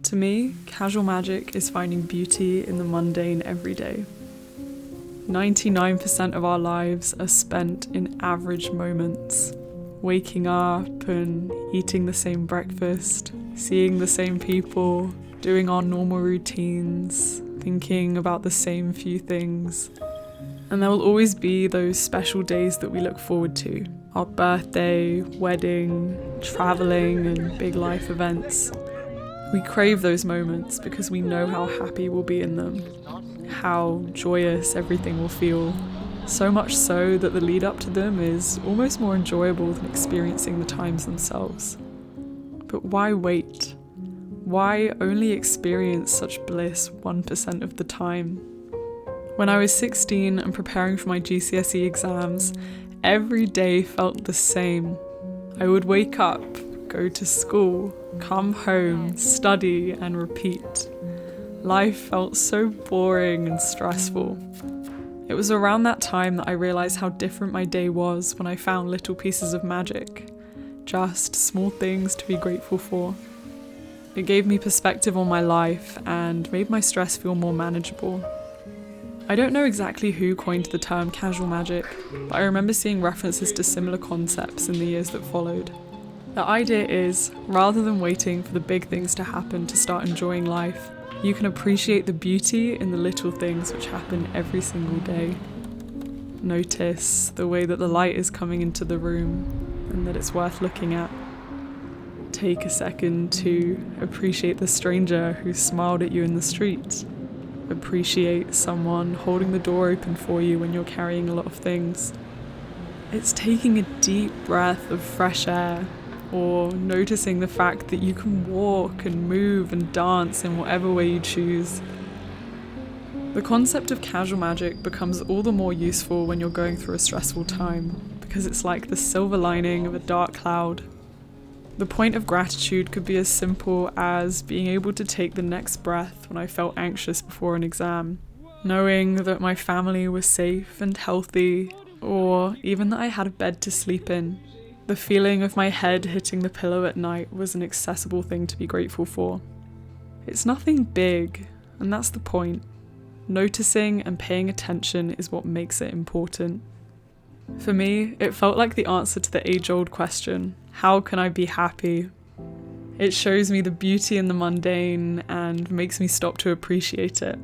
To me, casual magic is finding beauty in the mundane every day. 99% of our lives are spent in average moments. Waking up and eating the same breakfast, seeing the same people, doing our normal routines, thinking about the same few things. And there will always be those special days that we look forward to. Our birthday, wedding, traveling, and big life events. We crave those moments because we know how happy we'll be in them, how joyous everything will feel. So much so that the lead up to them is almost more enjoyable than experiencing the times themselves. But why wait? Why only experience such bliss 1% of the time? When I was 16 and preparing for my GCSE exams, every day felt the same. I would wake up, go to school, come home, study, and repeat. Life felt so boring and stressful. It was around that time that I realised how different my day was when I found little pieces of magic, just small things to be grateful for. It gave me perspective on my life and made my stress feel more manageable. I don't know exactly who coined the term casual magic, but I remember seeing references to similar concepts in the years that followed. The idea is, rather than waiting for the big things to happen to start enjoying life, you can appreciate the beauty in the little things which happen every single day. Notice the way that the light is coming into the room and that it's worth looking at. Take a second to appreciate the stranger who smiled at you in the street. Appreciate someone holding the door open for you when you're carrying a lot of things. It's taking a deep breath of fresh air, or noticing the fact that you can walk and move and dance in whatever way you choose. The concept of casual magic becomes all the more useful when you're going through a stressful time, because it's like the silver lining of a dark cloud. The point of gratitude could be as simple as being able to take the next breath when I felt anxious before an exam, knowing that my family was safe and healthy, or even that I had a bed to sleep in. The feeling of my head hitting the pillow at night was an accessible thing to be grateful for. It's nothing big, and that's the point. Noticing and paying attention is what makes it important. For me, it felt like the answer to the age-old question, how can I be happy? It shows me the beauty in the mundane and makes me stop to appreciate it.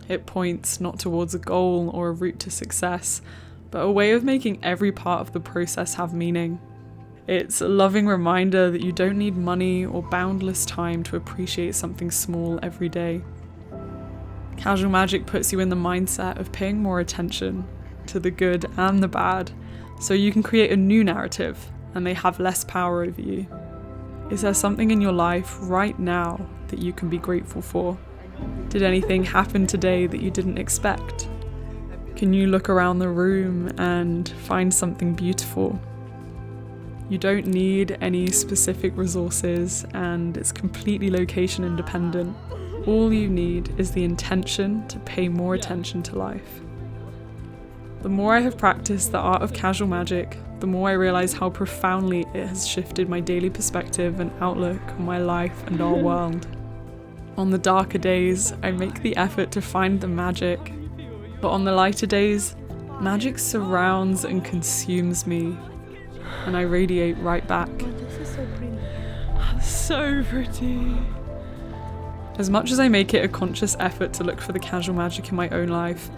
It points not towards a goal or a route to success, but a way of making every part of the process have meaning. It's a loving reminder that you don't need money or boundless time to appreciate something small every day. Casual magic puts you in the mindset of paying more attention to the good and the bad, so you can create a new narrative and they have less power over you. Is there something in your life right now that you can be grateful for? Did anything happen today that you didn't expect? Can you look around the room and find something beautiful? You don't need any specific resources and it's completely location independent. All you need is the intention to pay more attention to life. The more I have practiced the art of casual magic, the more I realise how profoundly it has shifted my daily perspective and outlook on my life and our world. On the darker days, I make the effort to find the magic, but on the lighter days, magic surrounds and consumes me, and I radiate right back. Oh, this is so pretty. So pretty. As much as I make it a conscious effort to look for the casual magic in my own life,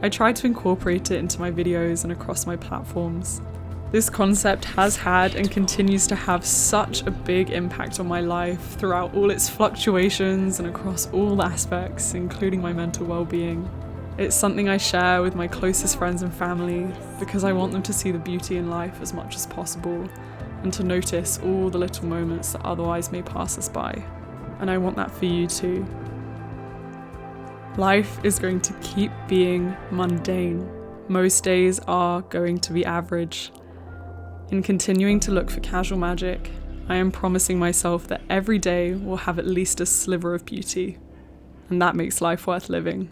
I try to incorporate it into my videos and across my platforms. This concept has had and continues to have such a big impact on my life throughout all its fluctuations and across all aspects, including my mental well-being. It's something I share with my closest friends and family because I want them to see the beauty in life as much as possible and to notice all the little moments that otherwise may pass us by. And I want that for you too. Life is going to keep being mundane. Most days are going to be average. In continuing to look for casual magic, I am promising myself that every day will have at least a sliver of beauty, and that makes life worth living.